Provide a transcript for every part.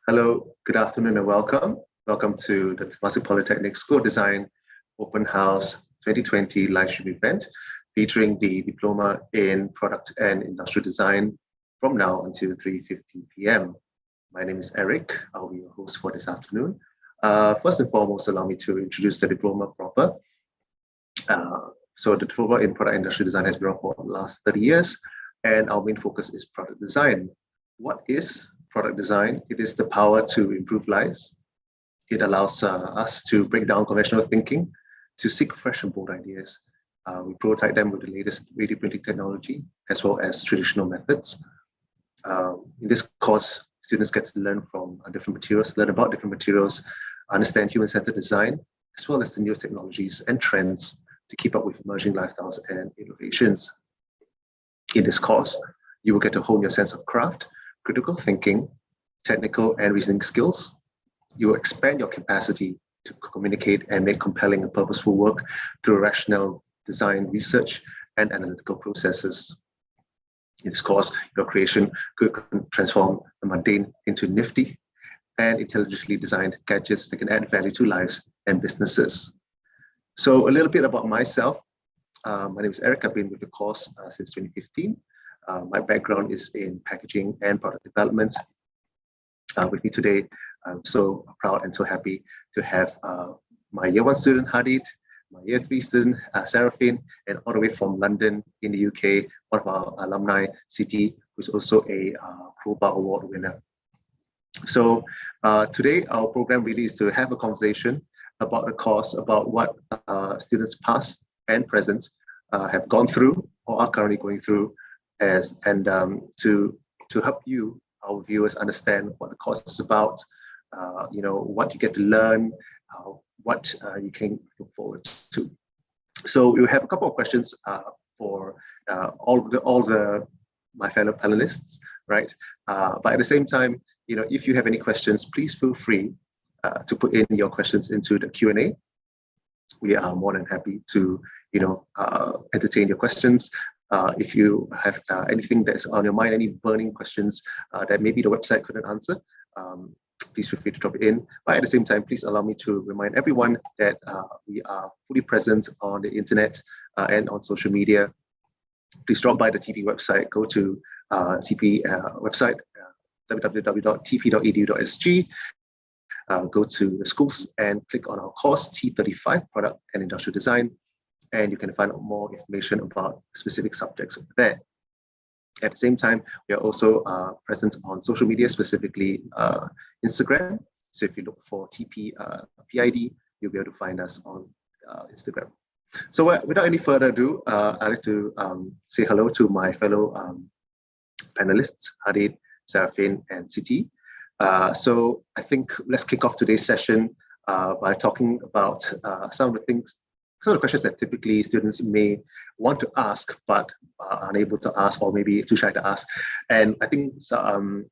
Hello, good afternoon and welcome. Welcome to the Temasek Polytechnic School of Design Open House 2020 live stream event featuring the Diploma in Product and Industrial Design from now until 3:15 p.m. My name is Eric. I'll be your host for this afternoon. First and foremost, allow me to introduce the diploma proper. So the Diploma in Product and Industrial Design has been around for the last 30 years, and our main focus is product design. What is product design? It is the power to improve lives. It allows us to break down conventional thinking, to seek fresh and bold ideas. We prototype them with the latest 3D printing technology, as well as traditional methods. In this course, students get to learn from different materials, learn about different materials, understand human-centered design, as well as the newest technologies and trends to keep up with emerging lifestyles and innovations. In this course, you will get to hone your sense of craft, critical thinking, technical and reasoning skills. You will expand your capacity to communicate and make compelling and purposeful work through rational design, research, and analytical processes. In this course, your creation could transform the mundane into nifty and intelligently designed gadgets that can add value to lives and businesses. So a little bit about myself. My name is Eric. I've been with the course since 2015. My background is in packaging and product development. With me today, I'm so proud and so happy to have my year one student, Hadid, my year three student, Seraphine, and all the way from London in the UK, one of our alumni, Siti, who's also a Crowbar Award winner. So today, our program really is to have a conversation about the course, about what students past and present have gone through or are currently going through, to help you, our viewers, understand what the course is about, what you get to learn, what you can look forward to. So we have a couple of questions for all my fellow panelists, right? But at the same time, if you have any questions, please feel free to put in your questions into the Q&A. We are more than happy to, entertain your questions. If you have anything that's on your mind, any burning questions that maybe the website couldn't answer, please feel free to drop it in. But at the same time, please allow me to remind everyone that we are fully present on the internet and on social media. Please drop by the TP website. Go to TP website, www.tp.edu.sg. Go to the schools and click on our course, T35, Product and Industrial Design, and you can find out more information about specific subjects over there. At the same time, we are also present on social media, specifically Instagram. So if you look for TP PID, you'll be able to find us on Instagram. So without any further ado, I'd like to say hello to my fellow panelists, Hadid, Seraphine, and Siti. So I think let's kick off today's session by talking about some of the questions that typically students may want to ask, but are unable to ask, or maybe too shy to ask. And I think from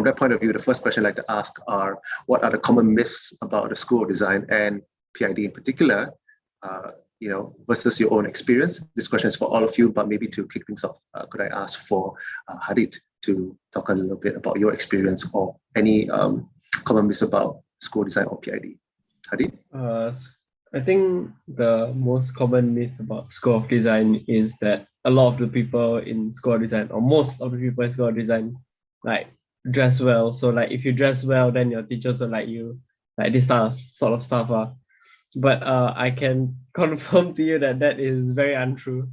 that point of view, the first question I'd like to ask are, what are the common myths about the School of Design and PID in particular, versus your own experience? This question is for all of you, but maybe to kick things off, could I ask for Hadid to talk a little bit about your experience or any common myths about School of Design or PID? Hadid? I think the most common myth about School of Design is that a lot of the people in School of Design, or most of the people in School of Design, dress well. So if you dress well, then your teachers will like you, this sort of stuff. But I can confirm to you that is very untrue,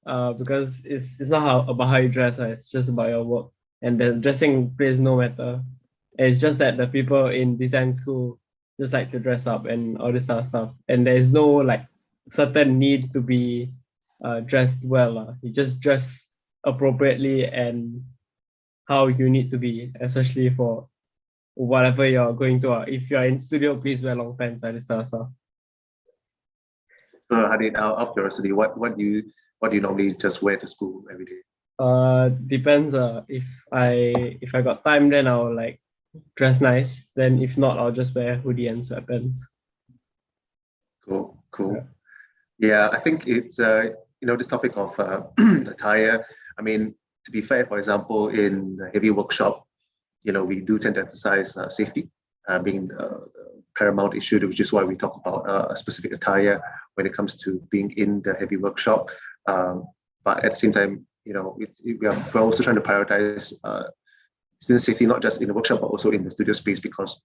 because it's not about how you dress, it's just about your work. And the dressing plays no matter. It's just that the people in design school just like to dress up and all this kind of stuff. And there's no certain need to be dressed well. You just dress appropriately and how you need to be, especially for whatever you're going to. If you're in studio, please wear long pants and this kind of stuff. So Hadid, out of curiosity, what do you normally just wear to school every day? Depends. If I got time, then I'll dress nice. Then if not, I'll just wear hoodie and sweatpants. Cool. Yeah, I think it's this topic of attire. I mean, to be fair, for example, in a heavy workshop, we do tend to emphasize safety being the paramount issue, which is why we talk about a specific attire when it comes to being in the heavy workshop. But at the same time, we're also trying to prioritize student safety, not just in the workshop, but also in the studio space, because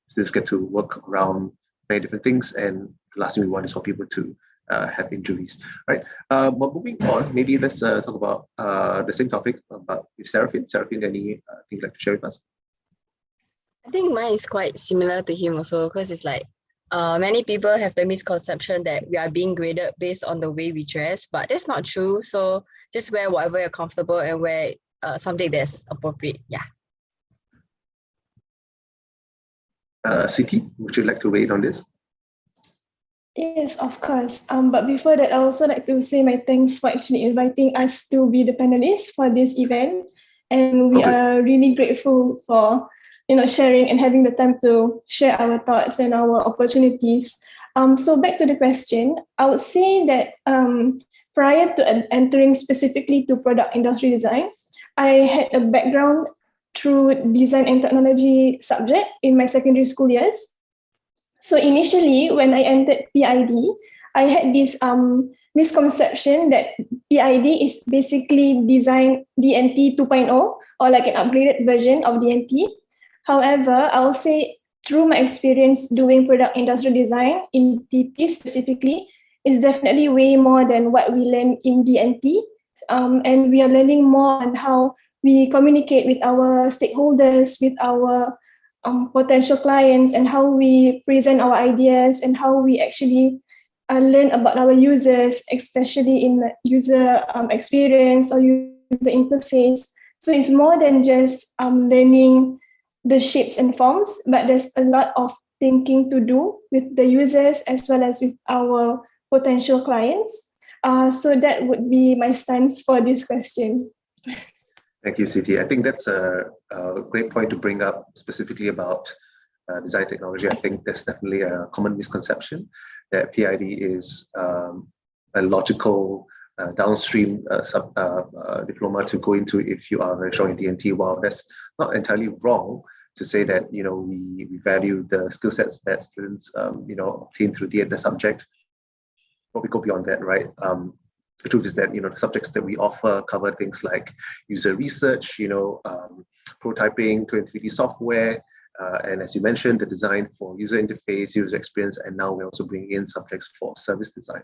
students get to work around many different things, and the last thing we want is for people to have injuries, right? But moving on, maybe let's talk about the same topic, but with Seraphine. Seraphine, anything you'd like to share with us? I think mine is quite similar to him also, because it's like many people have the misconception that we are being graded based on the way we dress, but that's not true. So just wear whatever you're comfortable and wear something that's appropriate. Yeah. Siti, would you like to weigh in on this? Yes, of course. But before that, I also like to say my thanks for actually inviting us to be the panelists for this event. And we are really grateful for sharing and having the time to share our thoughts and our opportunities. So back to the question, I would say that prior to entering specifically to product industry design, I had a background through design and technology subject in my secondary school years. So initially, when I entered PID, I had this misconception that PID is basically design DNT 2.0 or like an upgraded version of DNT. However, I'll say through my experience doing product industrial design in TP specifically, is definitely way more than what we learn in DNT. And we are learning more on how we communicate with our stakeholders, with our potential clients, and how we present our ideas and how we actually learn about our users, especially in the user experience or user interface. So it's more than just learning the shapes and forms, but there's a lot of thinking to do with the users as well as with our potential clients. So that would be my stance for this question. Thank you, Siti. I think that's a great point to bring up specifically about design technology. I think there's definitely a common misconception that PID is a logical downstream diploma to go into if you are very strong in DNT. While that's not entirely wrong to say that we value the skill sets that students obtain through the subject, but we go beyond that, right? The truth is that the subjects that we offer cover things like user research, prototyping, 3D software, and as you mentioned, the design for user interface, user experience, and now we're also bringing in subjects for service design.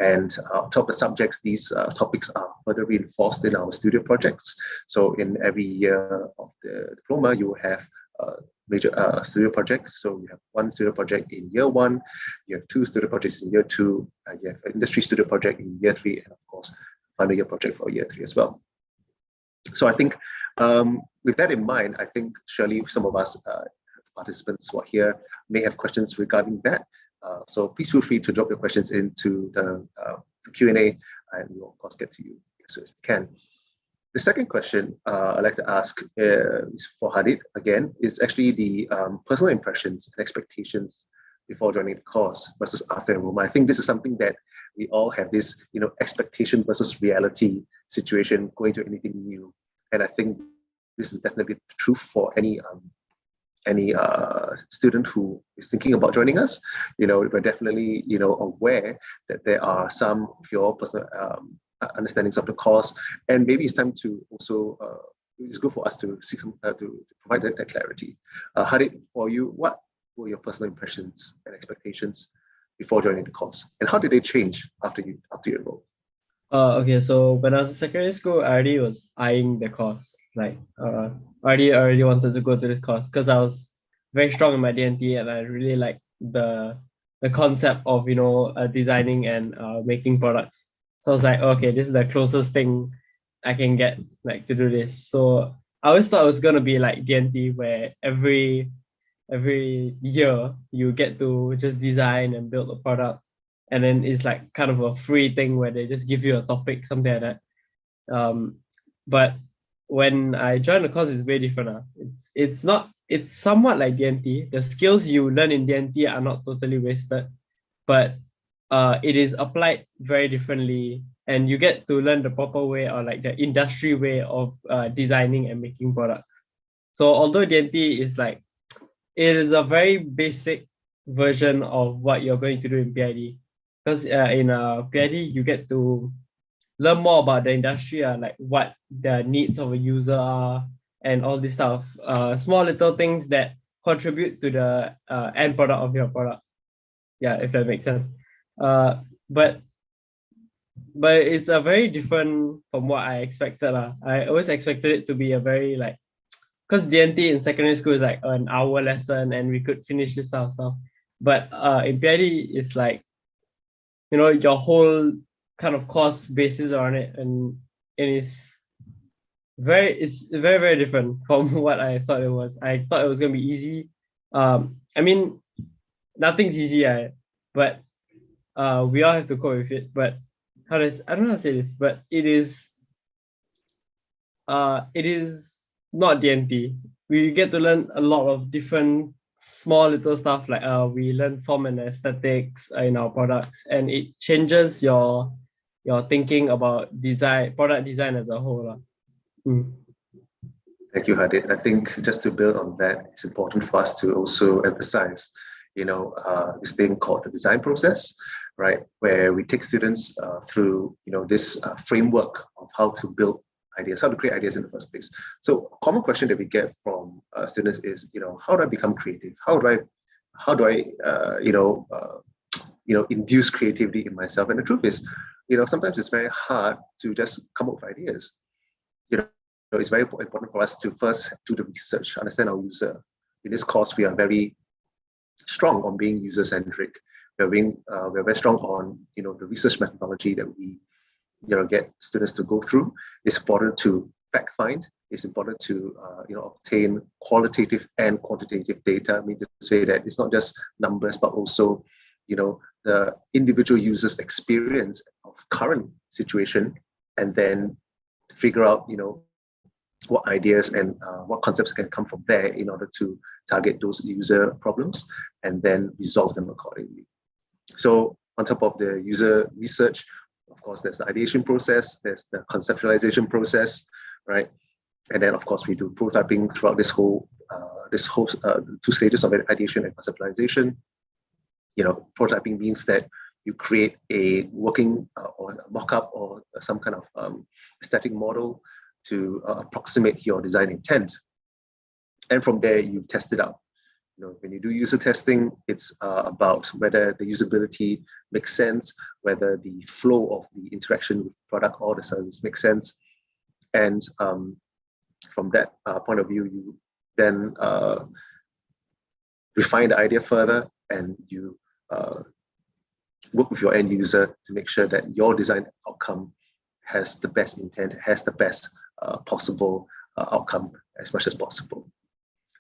And on top of the subjects, these topics are further reinforced in our studio projects. So in every year of the diploma, you will have major studio project. So you have one studio project in year one, you have two studio projects in year two, and you have an industry studio project in year three, and of course, final year project for year three as well. So I think with that in mind, I think surely some of us participants who are here may have questions regarding that. So please feel free to drop your questions into the Q&A, and we'll of course get to you as soon as we can. The second question I'd like to ask is for Hadid again, is actually the personal impressions and expectations before joining the course versus after enrollment. I think this is something that we all have this, expectation versus reality situation going to anything new. And I think this is definitely true for any student who is thinking about joining us. We're definitely, aware that there are some of your personal understandings of the course, and maybe it's time to also it's good for us to seek some to provide that clarity. Hadid, for you, what were your personal impressions and expectations before joining the course, and how did they change after you enrolled? Okay, so when I was in secondary school, I already was eyeing the course. Like, I already wanted to go to this course because I was very strong in my DNT, and I really liked the concept of designing and making products. So I was like, okay, this is the closest thing I can get to do this. So I always thought it was gonna be like DNT, where every year you get to just design and build a product, and then it's like kind of a free thing where they just give you a topic, something like that. But when I joined the course, it's very different. It's somewhat like DNT. The skills you learn in DNT are not totally wasted, but it is applied very differently, and you get to learn the proper way, or like the industry way of designing and making products. So although D&T is like, it is a very basic version of what you're going to do in PID. Because in PID, you get to learn more about the industry, like what the needs of a user are and all this stuff. Small little things that contribute to the end product of your product. Yeah, if that makes sense. But it's a very different from what I expected. I always expected it to be a very like, because D&T in secondary school is like an hour lesson and we could finish this type of stuff. But in PID, it's like, your whole kind of course basis on it, and it's very, very different from what I thought it was. I thought it was gonna be easy. I mean, nothing's easy, but we all have to cope with it. But I don't know how to say this, but it is not D&T. We get to learn a lot of different small little stuff, like we learn form and aesthetics in our products, and it changes your thinking about product design as a whole. Thank you, Hadid. I think just to build on that, it's important for us to also emphasize, this thing called the design process, right? Where we take students through, this framework of how to build ideas, how to create ideas in the first place. So a common question that we get from students is, how do I become creative? How do I induce creativity in myself? And the truth is, sometimes it's very hard to just come up with ideas. It's very important for us to first do the research, understand our user. In this course, we are very strong on being user-centric. We're very strong on, the research methodology that we get students to go through. It's important to fact find. It's important to obtain qualitative and quantitative data. I mean to say that it's not just numbers, but also the individual user's experience of current situation, and then figure out what ideas and what concepts can come from there in order to target those user problems and then resolve them accordingly. So on top of the user research, of course, there's the ideation process, there's the conceptualization process, right? And then, of course, we do prototyping throughout this whole 2 stages of ideation and conceptualization. Prototyping means that you create a working or a mock-up or some kind of aesthetic model to approximate your design intent. And from there, you test it out. When you do user testing, it's about whether the usability makes sense, whether the flow of the interaction with product or the service makes sense. And from that point of view, you then refine the idea further, and you work with your end user to make sure that your design outcome has the best intent, has the best possible outcome as much as possible.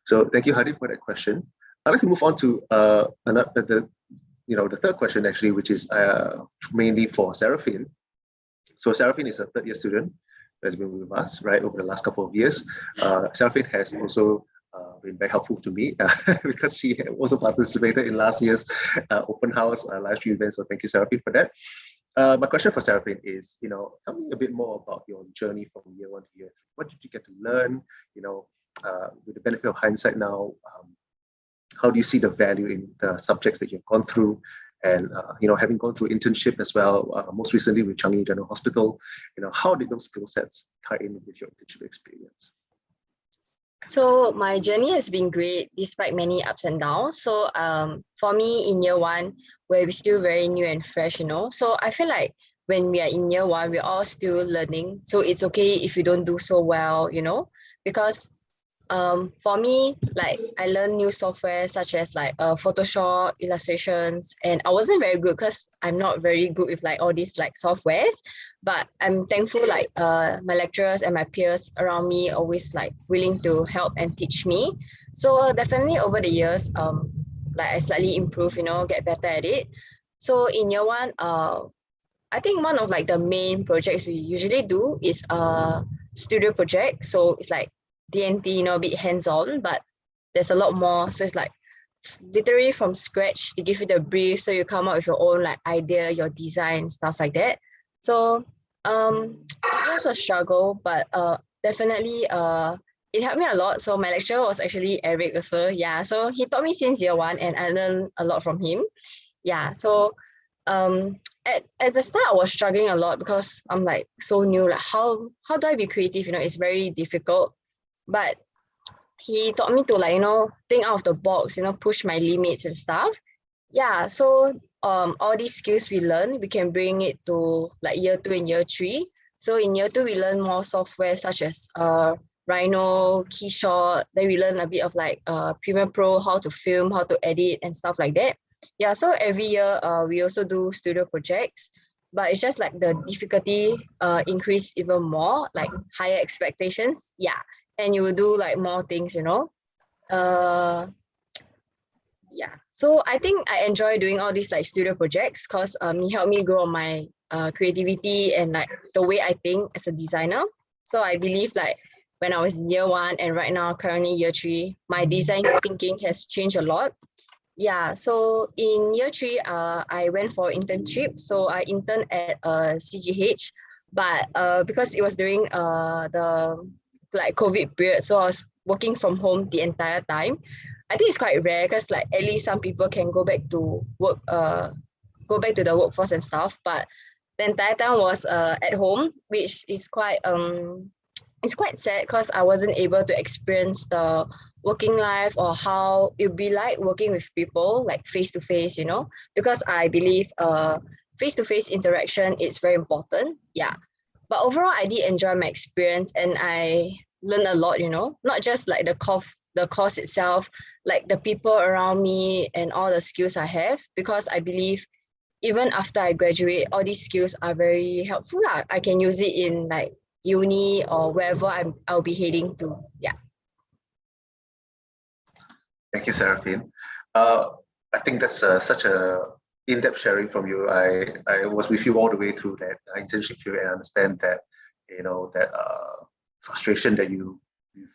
So thank you, Hadi, for that question. I'd like to move on to the third question, actually, which is mainly for Seraphine. So Seraphine is a third-year student who has been with us, right, over the last couple of years. Seraphine has also been very helpful to me because she also participated in last year's open house live stream event. So thank you, Seraphine, for that. My question for Seraphine is, tell me a bit more about your journey from year 1 to year 3. What did you get to learn? With the benefit of hindsight now, how do you see the value in the subjects that you've gone through? And having gone through internship as well, most recently with Changi General Hospital, how did those skill sets tie in with your internship experience? So my journey has been great despite many ups and downs. So for me in year 1, where we're still very new and fresh, so I feel like when we are in year 1, we're all still learning. So it's okay if you don't do so well, because for me, like I learned new software such as like Photoshop, illustrations, and I wasn't very good because I'm not very good with like all these like softwares, but I'm thankful like my lecturers and my peers around me always like willing to help and teach me. So definitely over the years, like I slightly improve, get better at it. So in year 1, I think one of like the main projects we usually do is a studio project. So it's like D&T, a bit hands-on, but there's a lot more. So it's like literally from scratch. They give you the brief, so you come up with your own like idea, your design, stuff like that. So it was a struggle, but definitely it helped me a lot. So my lecturer was actually Eric also. Yeah, so he taught me since year one, and I learned a lot from him. Yeah, so at the start I was struggling a lot because I'm like so new. Like how do I be creative? It's very difficult. But he taught me to like think out of the box. Push my limits and stuff. Yeah, so all these skills we learn, we can bring it to like year 2 and year 3. So in year 2 we learn more software such as Rhino, Keyshot. Then we learn a bit of like Premiere Pro, how to film, how to edit and stuff like that. Yeah, so every year we also do studio projects, but it's just like the difficulty increase even more, like higher expectations. Yeah, and you will do like more things. Uh, yeah, so I think I enjoy doing all these like studio projects because it helped me grow my creativity and like the way I think as a designer. So I believe like when I was in year 1 and right now currently year 3, my design thinking has changed a lot. Yeah, so in year 3 I went for internship. So I interned at CGH, but because it was during the like COVID period, so I was working from home the entire time. I think it's quite rare because like at least some people can go back to work, go back to the workforce and stuff. But the entire time was at home, which is quite it's quite sad because I wasn't able to experience the working life or how it'd be like working with people like face to face, because I believe face to face interaction is very important. Yeah. But overall I did enjoy my experience and I learned a lot, not just like the course itself, like the people around me and all the skills I have, because I believe even after I graduate, all these skills are very helpful. I can use it in like uni or wherever I'll be heading to. Yeah. Thank you, Seraphine. I think that's such a in-depth sharing from you. I was with you all the way through that internship period, and I understand that that frustration that you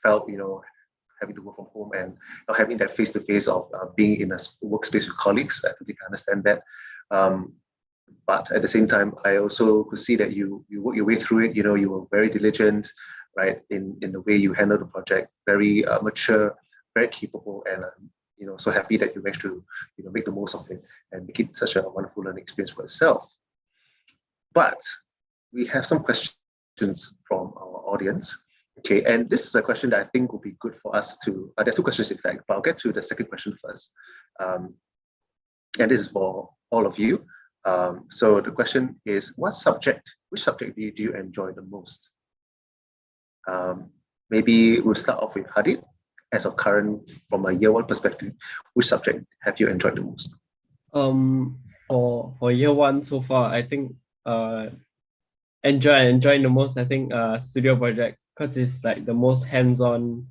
felt, having to work from home and not having that face-to-face of being in a workspace with colleagues. I think I understand that. But at the same time, I also could see that you worked your way through it. You were very diligent, right, in the way you handled the project, very mature, very capable, and so happy that you managed to make the most of it and make it such a wonderful learning experience for yourself. But we have some questions from our audience. Okay, and this is a question that I think will be good for us to. There are 2 questions in fact, but I'll get to the second question first. And this is for all of you. So the question is, which subject do you enjoy the most? Maybe we'll start off with Hadid. As of current, from a year 1 perspective, which subject have you enjoyed the most? For year 1 so far, I think enjoying the most, I think studio project, because it's like the most hands-on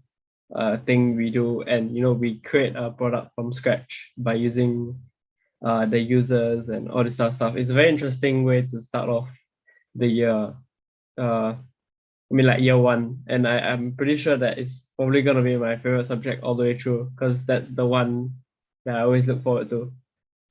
thing we do, and we create a product from scratch by using the users and all this stuff. It's a very interesting way to start off the year. Like year 1, and I'm pretty sure that it's probably gonna be my favorite subject all the way through, because that's the one that I always look forward to.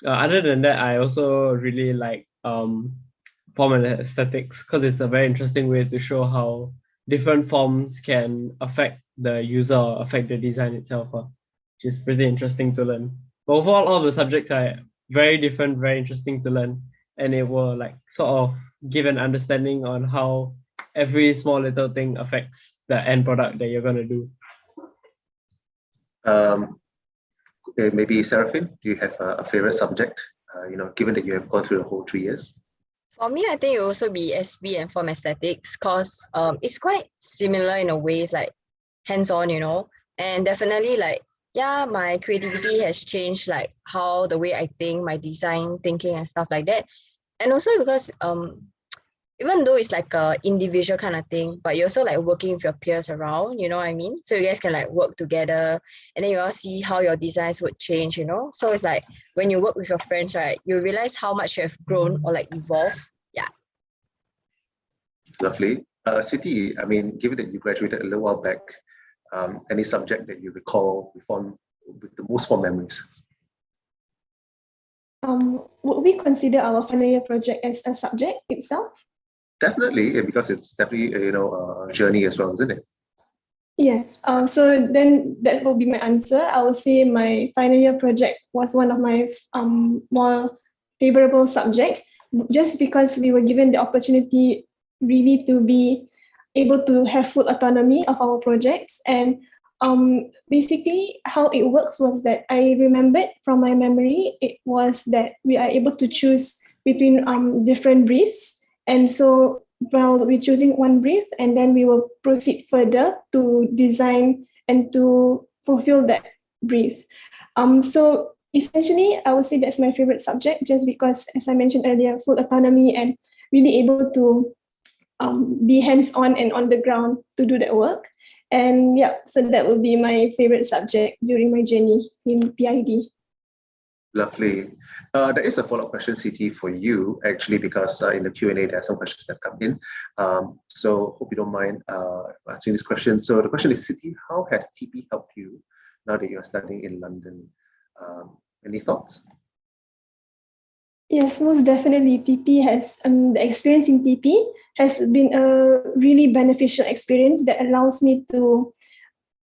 Other than that, I also really like form and aesthetics, because it's a very interesting way to show how different forms can affect the user or affect the design itself, which is pretty interesting to learn. But overall, all the subjects are very different, very interesting to learn, and it will like sort of give an understanding on how every small little thing affects the end product that you're going to do. Maybe Seraphine, do you have a favorite subject, given that you have gone through the whole 3 years? For me, I think it will also be SB and form aesthetics, because it's quite similar in a way. It's like hands-on, and definitely like, yeah, my creativity has changed, like how the way I think, my design thinking and stuff like that. And also because even though it's like a individual kind of thing, but you're also like working with your peers around, you know what I mean? So you guys can like work together, and then you all see how your designs would change, So it's like when you work with your friends, right, you realize how much you have grown or like evolved. Yeah. Lovely. Siti, I mean, given that you graduated a little while back, any subject that you recall with the most fond memories? Would we consider our final year project as a subject itself? Definitely, because it's definitely a journey as well, isn't it? Yes. So then that will be my answer. I will say my final year project was one of my more favorable subjects, just because we were given the opportunity really to be able to have full autonomy of our projects. And basically how it works was that I remembered from my memory, it was that we are able to choose between different briefs. And so, well, we're choosing one brief, and then we will proceed further to design and to fulfill that brief. So essentially, I would say that's my favorite subject, just because, as I mentioned earlier, full autonomy and really able to be hands-on and on the ground to do that work. And yeah, so that will be my favorite subject during my journey in PID. Lovely. There is a follow-up question, CT, for you, actually, because in the Q&A, there are some questions that come in. So hope you don't mind answering this question. So the question is, CT, how has TP helped you now that you're studying in London? Any thoughts? Yes, most definitely. TP has the experience in TP has been a really beneficial experience that allows me to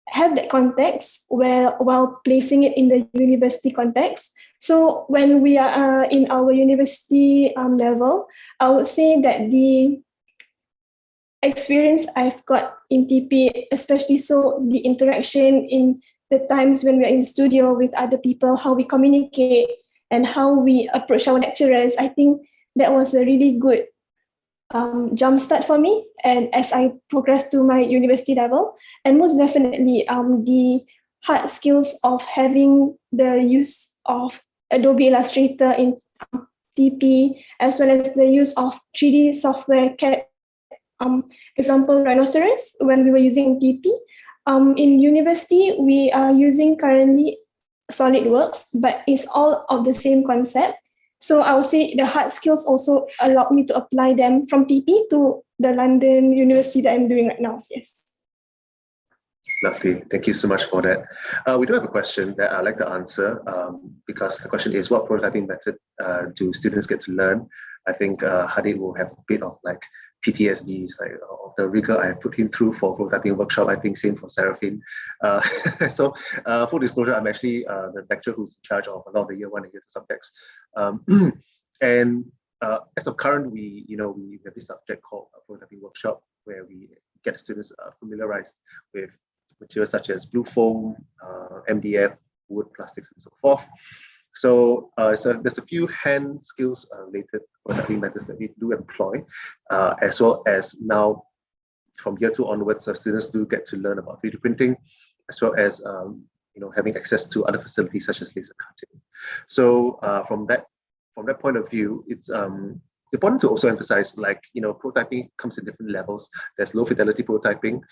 have that context while placing it in the university context. So when we are in our university level, I would say that the experience I've got in TP, especially so the interaction in the times when we're in the studio with other people, how we communicate and how we approach our lecturers, I think that was a really good jumpstart for me. And as I progressed to my university level, and most definitely the hard skills of having the use of Adobe Illustrator in TP, as well as the use of 3D software, CAD, example, Rhinoceros, when we were using TP. In university, we are using currently SolidWorks, but it's all of the same concept. So I would say the hard skills also allowed me to apply them from TP to the London University that I'm doing right now. Yes. Lovely. Thank you so much for that. We do have a question that I'd like to answer because the question is, what prototyping method do students get to learn? I think Hadid will have a bit of like PTSDs, like of the rigor I put him through for prototyping workshop. I think same for Seraphine. So full disclosure, I'm actually the lecturer who's in charge of a lot of the year 1 and year 2 subjects. And as of current, we have this subject called a prototyping workshop where we get students familiarized with materials such as blue foam, MDF, wood, plastics, and so forth. So there's a few hand skills related prototyping methods that we do employ, as well as now from year 2 onwards, students do get to learn about 3D printing, as well as having access to other facilities such as laser cutting. So from that point of view, it's important to also emphasize, prototyping comes in different levels. There's low fidelity prototyping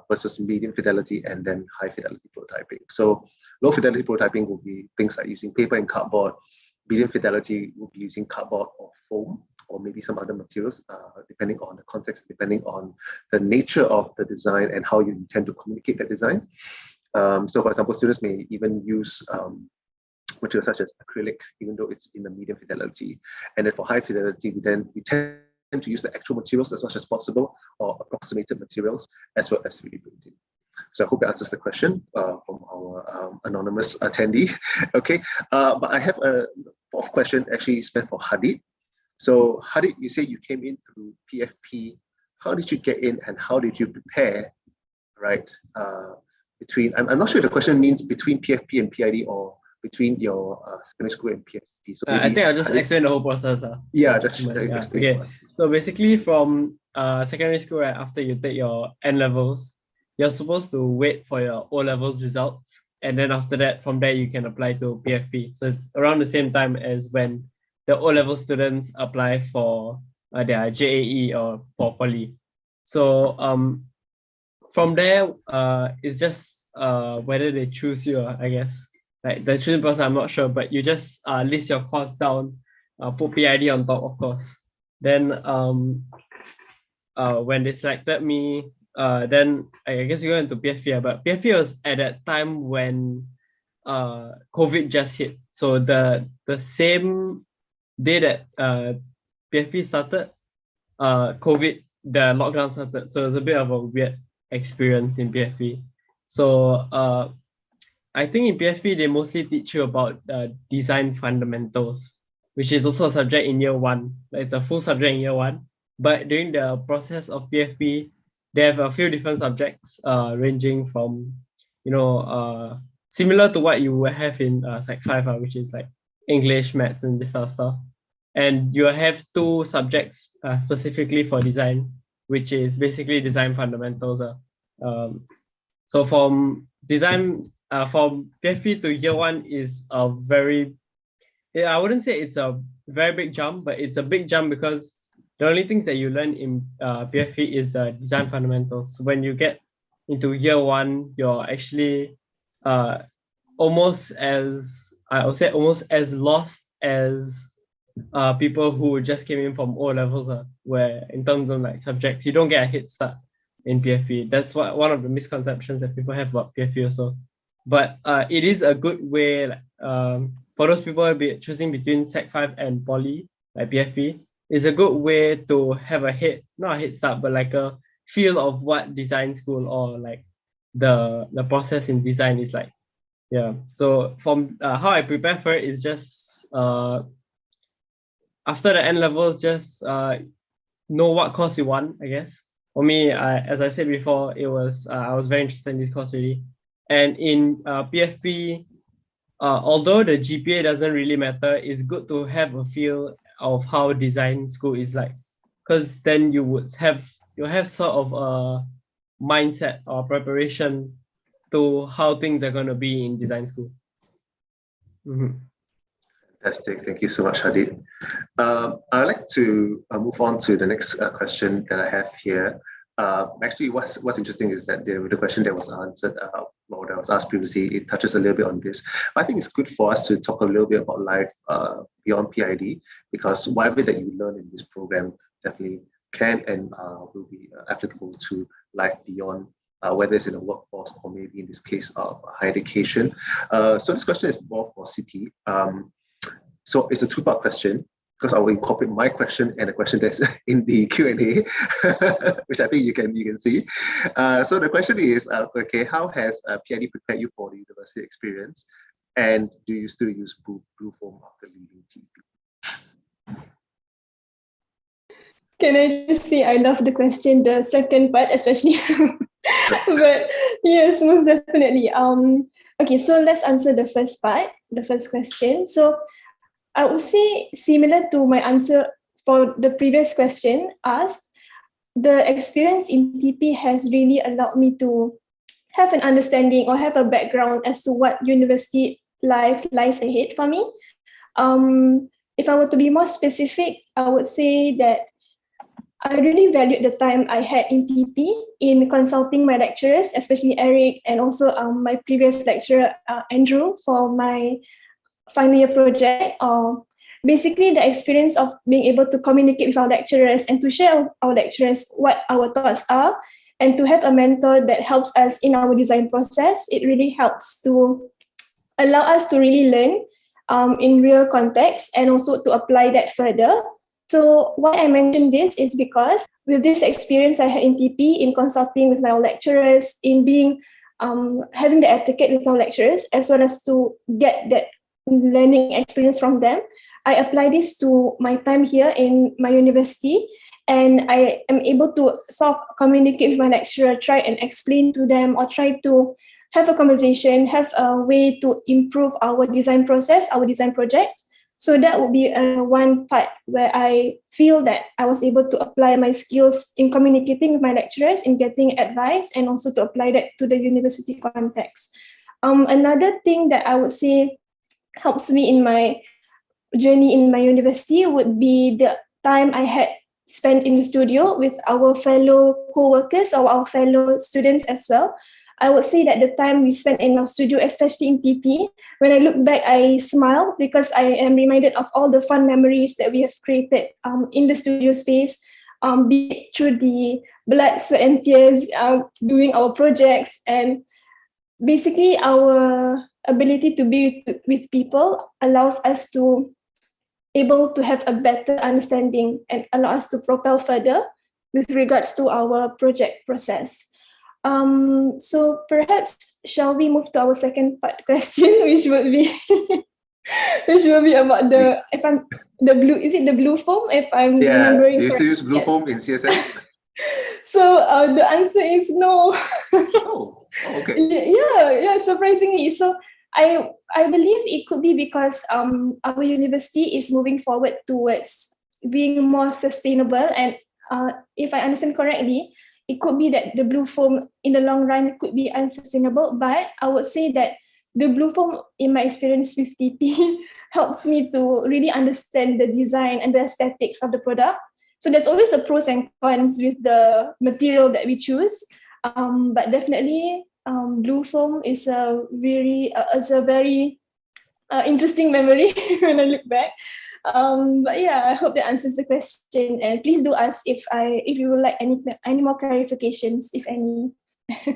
versus medium fidelity, and then high fidelity prototyping. So low fidelity prototyping will be things like using paper and cardboard. Medium fidelity will be using cardboard or foam, or maybe some other materials, depending on the context, depending on the nature of the design and how you intend to communicate that design. So for example, students may even use materials such as acrylic, even though it's in the medium fidelity. And then for high fidelity, we tend to use the actual materials as much as possible, or approximated materials, as well as 3D printing. So I hope it answers the question from our anonymous attendee. Okay, but I have a fourth question actually spent for Hadid. So Hadid, you say you came in through PFP. How did you get in, and how did you prepare, right? I'm not sure if the question means between PFP and PID, or between your secondary school and PFP. So I think I'll just explain the whole process. Yeah, just explain. Okay. So basically, from secondary school, right, after you take your N levels, you're supposed to wait for your O levels results, and then after that, from there you can apply to PFP. So it's around the same time as when the O level students apply for their JAE or for poly. So from there, it's just whether they choose you, I guess. Like the choosing process, I'm not sure, but you just list your course down, put PID on top, of course. Then when they selected me, then I guess you go into PFP, but PFP was at that time when COVID just hit. So the same day that PFP started, COVID, the lockdown started. So it was a bit of a weird experience in PFP. So I think in PFP, they mostly teach you about design fundamentals, which is also a subject in year one. It's a full subject in year one. But during the process of PFP, they have a few different subjects ranging from, similar to what you will have in Sec 5, which is like English, maths, and this sort of stuff. And you have two subjects specifically for design, which is basically design fundamentals. So from PFP to year one is a I wouldn't say it's a very big jump, but it's a big jump because the only things that you learn in PFP is the design fundamentals. When you get into year one, you're actually almost as lost as people who just came in from O levels, where in terms of like subjects, you don't get a head start in PFP. That's one of the misconceptions that people have about PFP also. But it is a good way for those people choosing between Sec 5 and Poly, like PFP, is a good way to have not a head start, but like a feel of what design school or like the process in design is like. Yeah. So from how I prepare for it is just after the N levels, just know what course you want, I guess. For me, as I said before, I was very interested in this course really. And in PFP, although the GPA doesn't really matter, it's good to have a feel of how design school is like, because then you'll have sort of a mindset or preparation to how things are going to be in design school. Mm-hmm. Fantastic. Thank you so much, Hadid. I'd like to move on to the next question that I have here. Actually, what's interesting is that the question that was answered, or that was asked previously, it touches a little bit on this. But I think it's good for us to talk a little bit about life beyond PID, because whatever that you learn in this program definitely can and will be applicable to life beyond, whether it's in the workforce or maybe in this case of higher education. So this question is more for Siti. So it's a two-part question, because I will incorporate my question and a question that's in the Q&A, which I think you can see. So the question is, okay, how has PID prepared you for the university experience? And do you still use Blue Form after leaving GP? Can I just say I love the question, the second part especially. But yes, most definitely. Okay, so let's answer the first part, the first question. So I would say similar to my answer for the previous question asked, the experience in PP has really allowed me to have an understanding or have a background as to what university life lies ahead for me. If I were to be more specific, I would say that I really valued the time I had in TP in consulting my lecturers, especially Eric and also my previous lecturer, Andrew, for my final year project. Basically, the experience of being able to communicate with our lecturers and to share our lecturers what our thoughts are, and to have a mentor that helps us in our design process, it really helps to allow us to really learn in real context and also to apply that further. So why I mentioned this is because with this experience I had in TP, in consulting with my lecturers, in being having the etiquette with our lecturers, as well as to get that learning experience from them, I apply this to my time here in my university, and I am able to sort of communicate with my lecturer, try and explain to them, or try to have a conversation, have a way to improve our design process, our design project. So that would be one part where I feel that I was able to apply my skills in communicating with my lecturers, in getting advice, and also to apply that to the university context. Another thing that I would say helps me in my journey in my university would be the time I had spent in the studio with our fellow co-workers or our fellow students as well. I would say that the time we spent in our studio, especially in TP, when I look back, I smile because I am reminded of all the fun memories that we have created in the studio space, be it through the blood, sweat, and tears, doing our projects, and basically our ability to be with people allows us to able to have a better understanding and allow us to propel further with regards to our project process. So perhaps shall we move to our second part question, which would be which will be about the Please. if I'm the blue, is it the blue foam, if I'm remembering Do you still use correctly? blue Yes. foam in CSM? So the answer is no. Oh, okay. Yeah, surprisingly. So I believe it could be because our university is moving forward towards being more sustainable, and if I understand correctly, it could be that the blue foam in the long run could be unsustainable. But I would say that the blue foam, in my experience with TP, helps me to really understand the design and the aesthetics of the product. So there's always a pros and cons with the material that we choose. But definitely, blue foam is a very interesting memory when I look back. But yeah, I hope that answers the question. And please do ask if you would like any more clarifications, if any.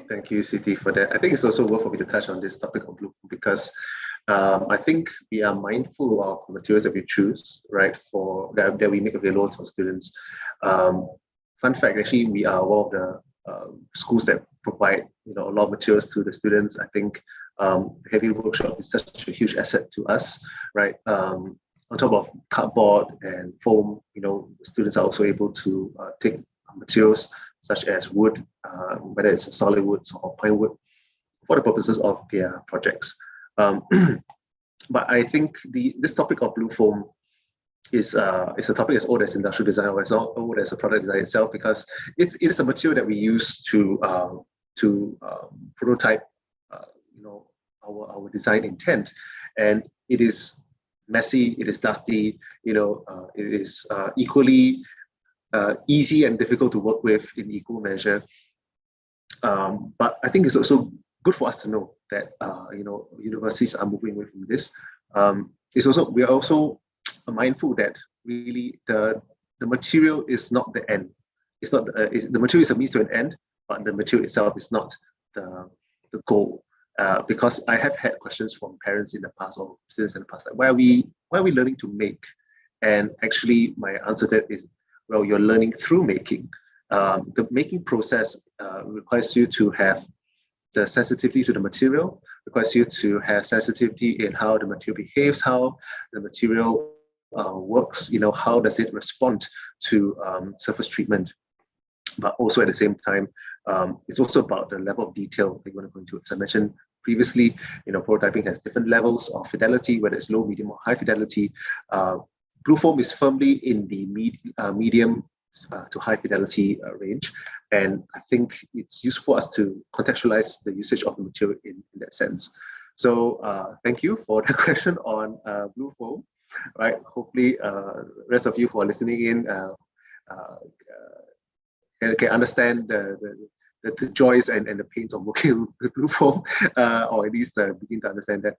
Thank you, Siti, for that. I think it's also worth for me to touch on this topic of blue foam because I think we are mindful of the materials that we choose, right, for that we make available to our students. Fun fact, actually, we are one of the schools that provide a lot of materials to the students. I think Heavy Workshop is such a huge asset to us, right? On top of cardboard and foam, students are also able to take materials such as wood, whether it's solid woods or pine wood, for the purposes of their projects. But I think this topic of blue foam is a topic as old as industrial design, or as old as a product design itself, because it is a material that we use to prototype, our design intent, and it is messy, it is dusty, it is equally easy and difficult to work with in equal measure. But I think it's also good for us to know that universities are moving away from this. We are also mindful that really the material is not the end. It's not the material is a means to an end, but the material itself is not the goal. Because I have had questions from parents in the past or students in the past, like, why are we learning to make? And actually, my answer to that is, well, you're learning through making. The making process requires you to have the sensitivity to the material, requires you to have sensitivity in how the material behaves, how the material works, how does it respond to surface treatment. But also at the same time, it's also about the level of detail that you want to go into. As I mentioned previously, prototyping has different levels of fidelity, whether it's low, medium, or high fidelity. Blue foam is firmly in the medium to high fidelity range. And I think it's useful for us to contextualize the usage of the material in that sense. So thank you for the question on blue foam. Right? Hopefully, the rest of you who are listening in can understand the joys and the pains of working with blue foam, or at least begin to understand that.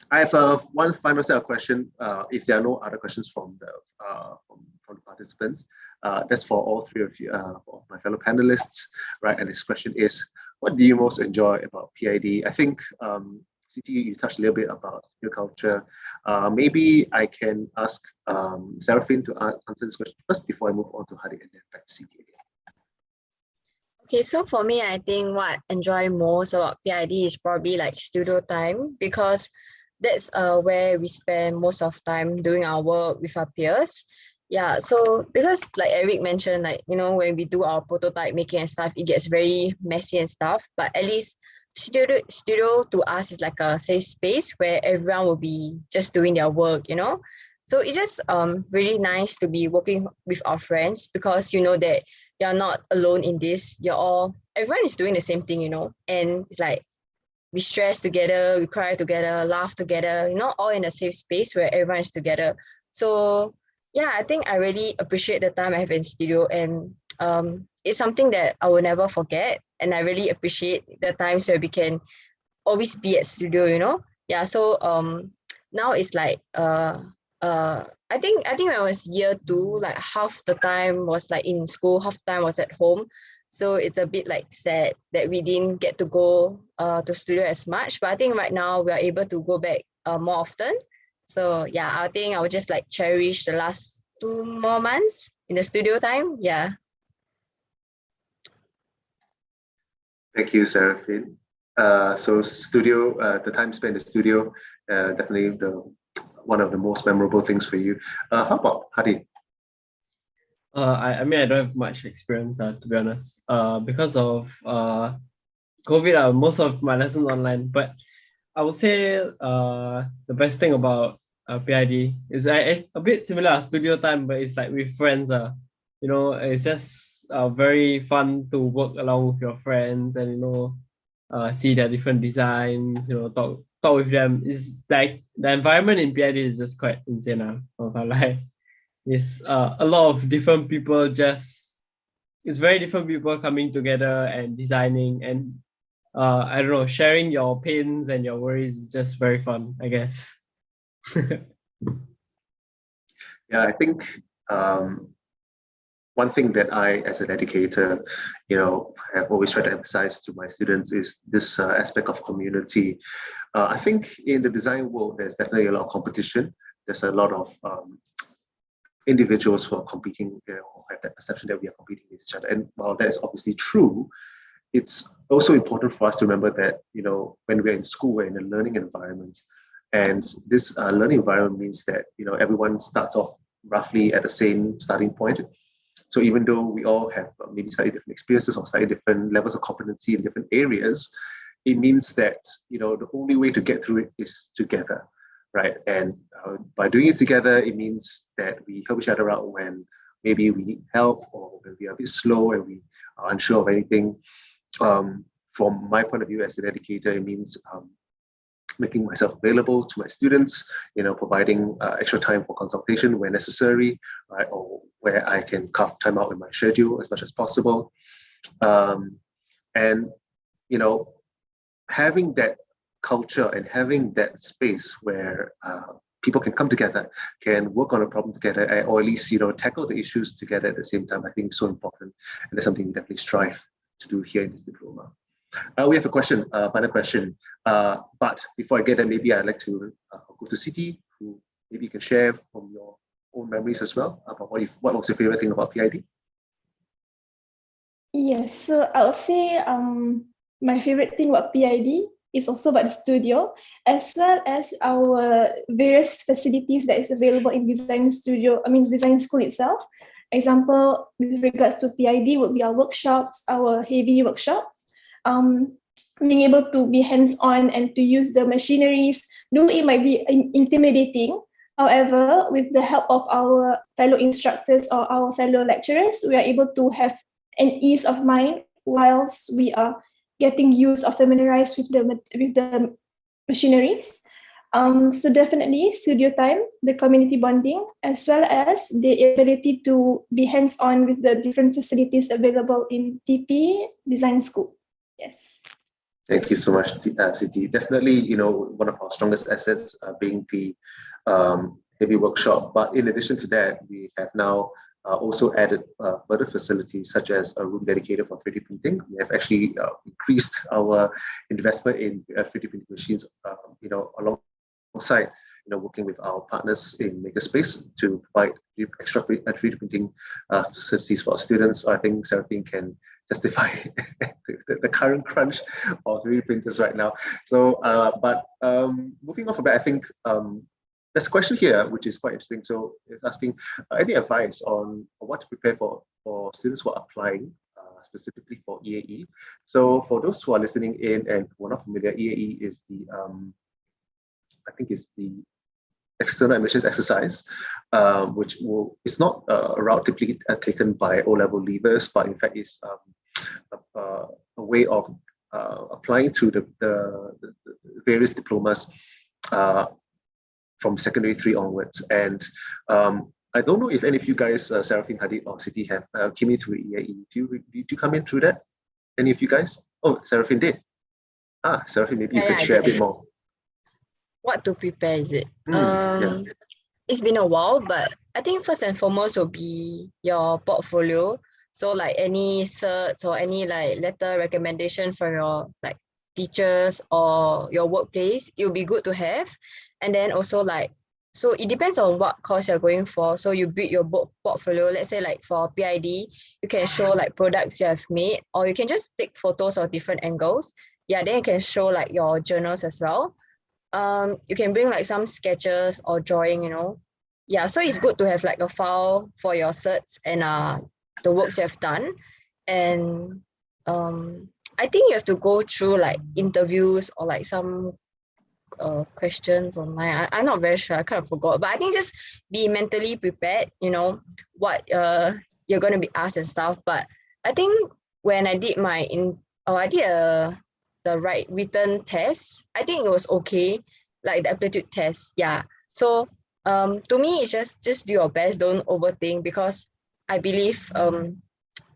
I have one final set of questions. If there are no other questions from the participants, that's for all three of you, for my fellow panelists, right? And this question is, what do you most enjoy about PID? I think, Siti, you touched a little bit about your culture. Maybe I can ask Seraphine to answer this question first before I move on to Hadi and then back to Siti again. Okay, so for me, I think what I enjoy most about PID is probably like studio time, because that's where we spend most of time doing our work with our peers. Yeah, so because like Eric mentioned, like, when we do our prototype making and stuff, it gets very messy and stuff, but at least studio to us is like a safe space where everyone will be just doing their work, So it's just really nice to be working with our friends, because you know that you're not alone in this. Everyone is doing the same thing, and it's like we stress together, we cry together, laugh together, all in a safe space where everyone is together. So yeah, I think I really appreciate the time I have in studio, and it's something that I will never forget. And I really appreciate the times where we can always be at studio, Yeah, so now it's like I think when I was year 2, like half the time was like in school, half the time was at home. So it's a bit like sad that we didn't get to go to studio as much. But I think right now we are able to go back more often. So yeah, I think I would just like cherish the last 2 more months in the studio time. Yeah. Thank you, Seraphine. So studio, the time spent in the studio, definitely one of the most memorable things for you. How about Hadi? I mean, I don't have much experience, to be honest. Because of COVID, most of my lessons online. But I would say the best thing about PID is a bit similar to studio time, but it's like with friends. It's just very fun to work along with your friends and see their different designs. Talk with them. It's like the environment in PID is just quite insane. Like it's a lot of different people. It's very different people coming together and designing and I don't know, sharing your pains and your worries is just very fun, I guess. Yeah, I think one thing that I, as an educator, have always tried to emphasize to my students is this aspect of community. I think in the design world, there's definitely a lot of competition. There's a lot of individuals who are competing, have that perception that we are competing with each other. And while that's obviously true, it's also important for us to remember that, when we're in school, we're in a learning environment. And this learning environment means that, everyone starts off roughly at the same starting point. So even though we all have maybe slightly different experiences or slightly different levels of competency in different areas, it means that, the only way to get through it is together, right? And by doing it together, it means that we help each other out when maybe we need help or when we are a bit slow and we are unsure of anything. From my point of view as an educator, it means making myself available to my students, providing extra time for consultation where necessary, right, or where I can carve time out in my schedule as much as possible. And, having that culture and having that space where people can come together, can work on a problem together, or at least, tackle the issues together at the same time, I think is so important. And that's something we definitely strive to do here in this diploma. We have a question, final question. But before I get there, maybe I'd like to go to Siti, who maybe you can share from your own memories as well about what was your favorite thing about PID? Yes, so I would say my favorite thing about PID is also about the studio, as well as our various facilities that is available in design school itself. Example, with regards to PID would be our workshops, our heavy workshops. Being able to be hands-on and to use the machineries, though it might be intimidating. However, with the help of our fellow instructors or our fellow lecturers, we are able to have an ease of mind whilst we are getting used or familiarized with the machineries. So definitely studio time, the community bonding, as well as the ability to be hands-on with the different facilities available in TP Design School. Yes. Thank you so much, Siti. Definitely, one of our strongest assets being the heavy workshop. But in addition to that, we have now also added further facilities such as a room dedicated for 3D printing. We have actually increased our investment in 3D printing machines, alongside working with our partners in Makerspace to provide extra 3D printing facilities for our students. I think Seraphine can testify the current crunch of 3D printers right now. So, but moving on from that, I think there's a question here which is quite interesting. So it's asking any advice on what to prepare for students who are applying specifically for EAE. So for those who are listening in and who are not familiar, EAE is the I think it's the external admissions exercise, which is not a route typically taken by O-level leavers, but in fact is a way of applying to the various diplomas from secondary 3 onwards. And I don't know if any of you guys, Seraphine, Hadi, or Siti, have came in through EAE. Did you come in through that? Any of you guys? Oh, Seraphine did. Seraphine, maybe you could share a bit more. What to prepare, is it? Yeah. It's been a while, but I think first and foremost will be your portfolio. So like any certs or any like letter recommendation from your like teachers or your workplace, it will be good to have. And then also like So it depends on what course you're going for. So you build your portfolio. Let's say like for PID, you can show like products you have made, or you can just take photos of different angles. Yeah, then you can show like your journals as well. You can bring like some sketches or drawing, Yeah, so it's good to have like a file for your certs and the works you have done. And I think you have to go through like interviews or like some questions online. I'm not very sure. I kind of forgot, but I think just be mentally prepared. What you're going to be asked and stuff. But I think when I did I did the written test. I think it was okay, like the aptitude test. Yeah. So to me, it's just do your best. Don't overthink, because I believe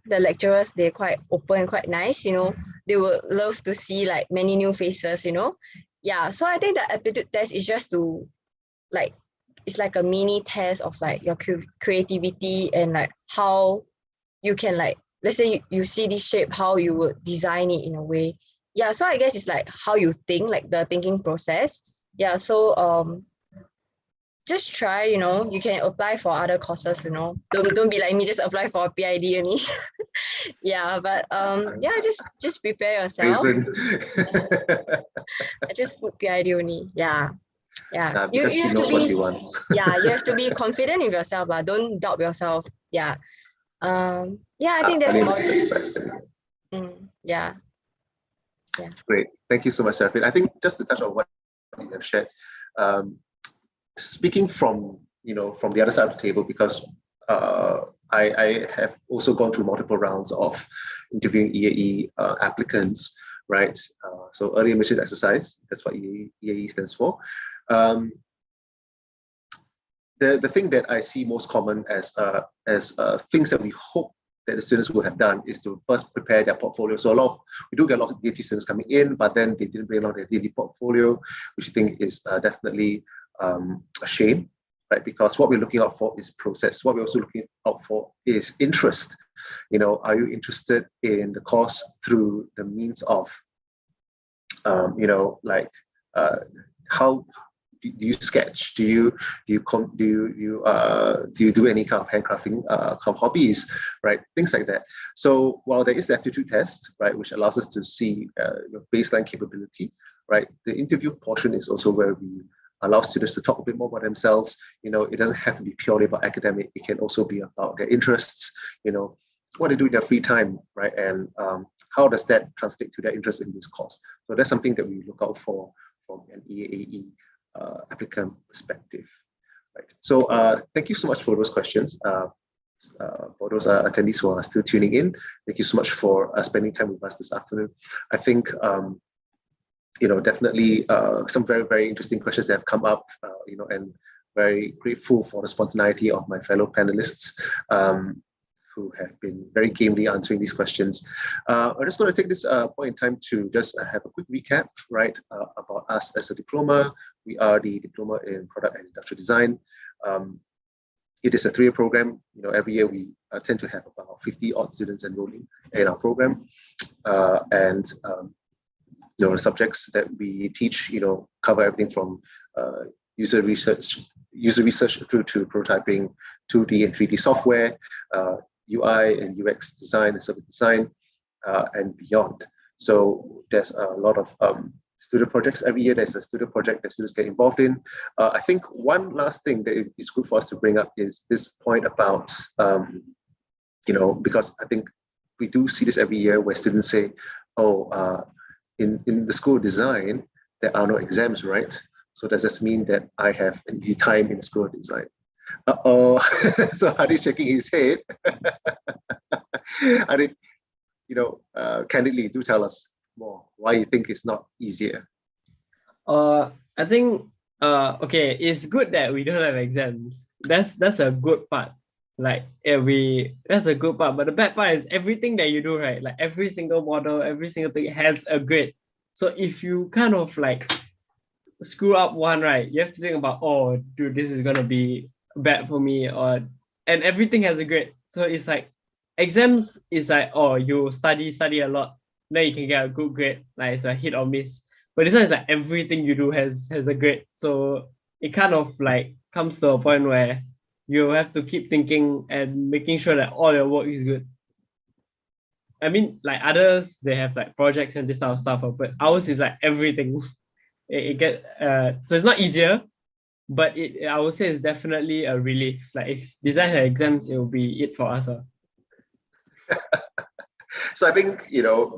the lecturers, they're quite open and quite nice. They would love to see like many new faces. Yeah, so I think the aptitude test is just to like, it's like a mini test of like your creativity and like how you can, like, let's say you see this shape, how you would design it in a way. Yeah, so I guess it's like how you think, like the thinking process. Yeah, so just try, you can apply for other courses. Don't be like me, just apply for a PID only. Yeah, but yeah, just prepare yourself. I just put PID only. Yeah. Yeah, because she knows what she wants. Yeah, you have to be confident with yourself, but don't doubt yourself. Yeah. Yeah, I think that's about it. Yeah. Yeah. Great. Thank you so much, Serafin. I think just to touch on what you have shared, speaking from the other side of the table, because I have also gone through multiple rounds of interviewing EAE applicants, right? So early admission exercise, that's what EAE stands for. The thing that I see most common as things that we hope that the students would have done is to first prepare their portfolio. So we do get a lot of DT students coming in, but then they didn't bring along their DT portfolio, which I think is definitely a shame, right? Because what we're looking out for is process. What we're also looking out for is interest. Are you interested in the course through the means of, how do you sketch? Do you do any kind of handcrafting kind of hobbies, right? Things like that. So while there is the aptitude test, right, which allows us to see your baseline capability, right, the interview portion is also where we allow students to talk a bit more about themselves. It doesn't have to be purely about academic. It can also be about their interests. What they do in their free time, right, and how does that translate to their interest in this course? So that's something that we look out for from an EAE applicant perspective, right? So thank you so much for those questions. For those attendees who are still tuning in, thank you so much for spending time with us this afternoon. I think definitely some very, very interesting questions that have come up, and very grateful for the spontaneity of my fellow panelists who have been very gamely answering these questions. I'm just going to take this point in time to just have a quick recap, right, about us as a diploma. We are the Diploma in Product and Industrial Design. It is a 3-year program. Every year we tend to have about 50 odd students enrolling in our program, and the subjects that we teach, cover everything from user research through to prototyping, 2D and 3D software, UI and UX design and service design, and beyond. So there's a lot of student projects. Every year there's a student project that students get involved in. I think one last thing that is good for us to bring up is this point about, because I think we do see this every year where students say, in the school of design, there are no exams, right? So does this mean that I have an easy time in the school of design? So Hadi's shaking his head. Hadi, candidly, do tell us more why you think it's not easier. I think okay, it's good that we don't have exams. That's a good part. Like that's a good part. But the bad part is everything that you do, right? Like every single model, every single thing has a grade. So if you kind of like screw up one, right, you have to think about, oh, dude, this is gonna be bad for me, and everything has a grade. So it's like exams is like, oh, you study a lot, then you can get a good grade, like it's a hit or miss. But this one is like everything you do has a grade. So it kind of like comes to a point where you have to keep thinking and making sure that all your work is good. I mean, like others, they have like projects and this type of stuff, but ours is like everything. It get so it's not easier, but I would say it's definitely a relief. Like if design had exams, it will be it for us. So I think,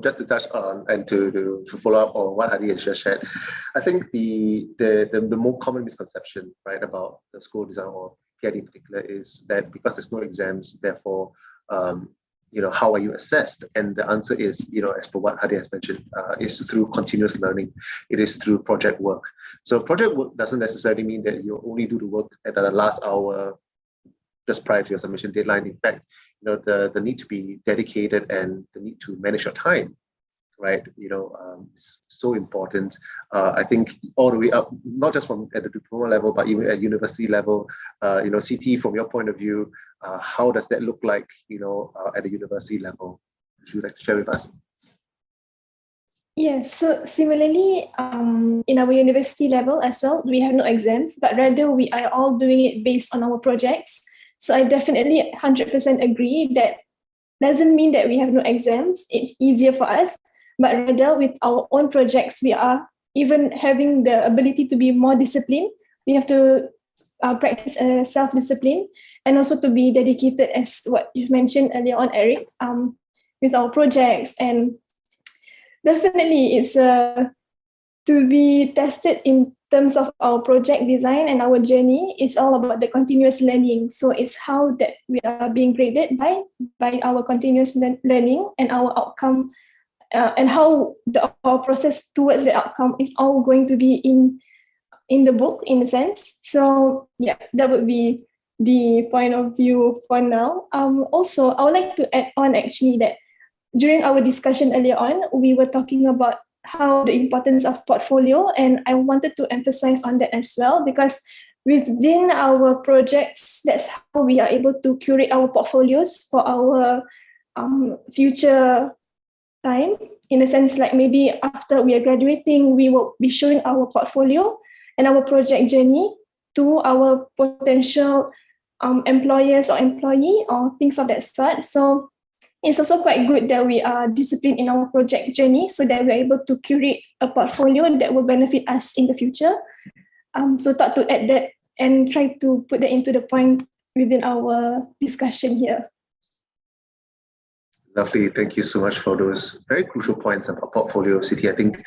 just to touch on and to follow up on what Hadi has just shared, I think the more common misconception, right, about the school design or PID in particular is that because there's no exams, therefore, how are you assessed? And the answer is, as per what Hadi has mentioned, is through continuous learning. It is through project work. So project work doesn't necessarily mean that you only do the work at the last hour just prior to your submission deadline. In fact, the need to be dedicated and the need to manage your time, right? It's so important. I think all the way up, not just from at the diploma level, but even at university level. CT, from your point of view, how does that look like? At the university level, would you like to share with us? Yes, so similarly, in our university level as well, we have no exams, but rather we are all doing it based on our projects. So I definitely 100% agree that doesn't mean that we have no exams. It's easier for us, but rather with our own projects, we are even having the ability to be more disciplined. We have to practice self-discipline and also to be dedicated, as what you mentioned earlier on, Eric, with our projects. And definitely it's to be tested in terms of our project design and our journey. It's all about the continuous learning. So it's how that we are being graded by our continuous learning and our outcome, and how our process towards the outcome is all going to be in the book, in a sense. So yeah, that would be the point of view for now. Also, I would like to add on actually that during our discussion earlier on, we were talking about how the importance of portfolio, and I wanted to emphasize on that as well, because within our projects, that's how we are able to curate our portfolios for our future time. In a sense, like maybe after we are graduating, we will be showing our portfolio and our project journey to our potential employers or employee or things of that sort. So it's also quite good that we are disciplined in our project journey so that we're able to curate a portfolio that will benefit us in the future. So thought to add that and try to put that into the point within our discussion here. Lovely. Thank you so much for those very crucial points about portfolio city. I think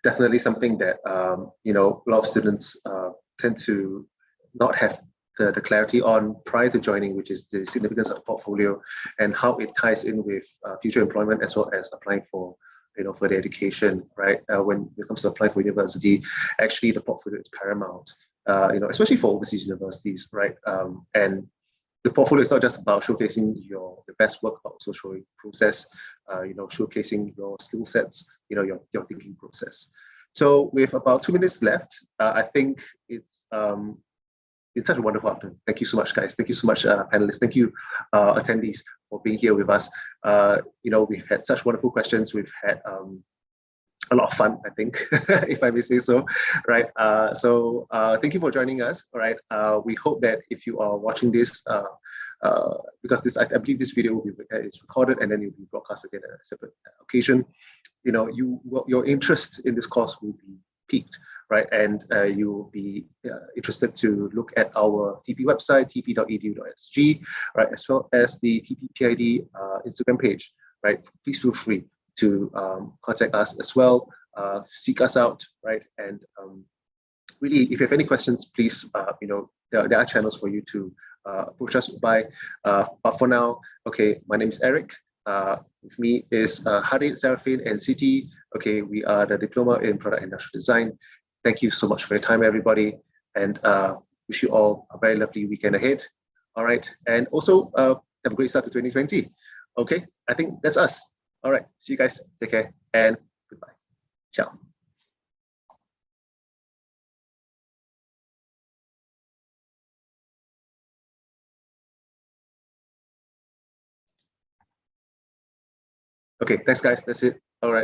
definitely something that, a lot of students tend to not have the clarity on prior to joining, which is the significance of the portfolio and how it ties in with future employment as well as applying for further education, right? When it comes to applying for university, actually the portfolio is paramount, especially for overseas universities, right? And the portfolio is not just about showcasing your best work, but also showing process, showcasing your skill sets, your thinking process. So with about 2 minutes left, I think it's such a wonderful afternoon. Thank you so much, guys. Thank you so much, panelists. Thank you, attendees, for being here with us. We've had such wonderful questions. We've had a lot of fun, I think, if I may say so, right? So thank you for joining us, all right? We hope that if you are watching this, because I believe this video will be recorded and then it will be broadcast again at a separate occasion, your interest in this course will be piqued, right? And you will be interested to look at our TP website, tp.edu.sg, right? As well as the TPPID Instagram page, right? Please feel free to contact us as well, seek us out, right? And really, if you have any questions, please, there are channels for you to approach us by. But for now, okay, my name is Eric. With me is Hadid, Serafin, and Siti. Okay, we are the Diploma in Product and Industrial Design. Thank you so much for your time, everybody, and wish you all a very lovely weekend ahead. All right, and also have a great start to 2020. Okay, I think that's us. All right, see you guys. Take care and goodbye. Ciao. Okay, thanks, guys. That's it. All right.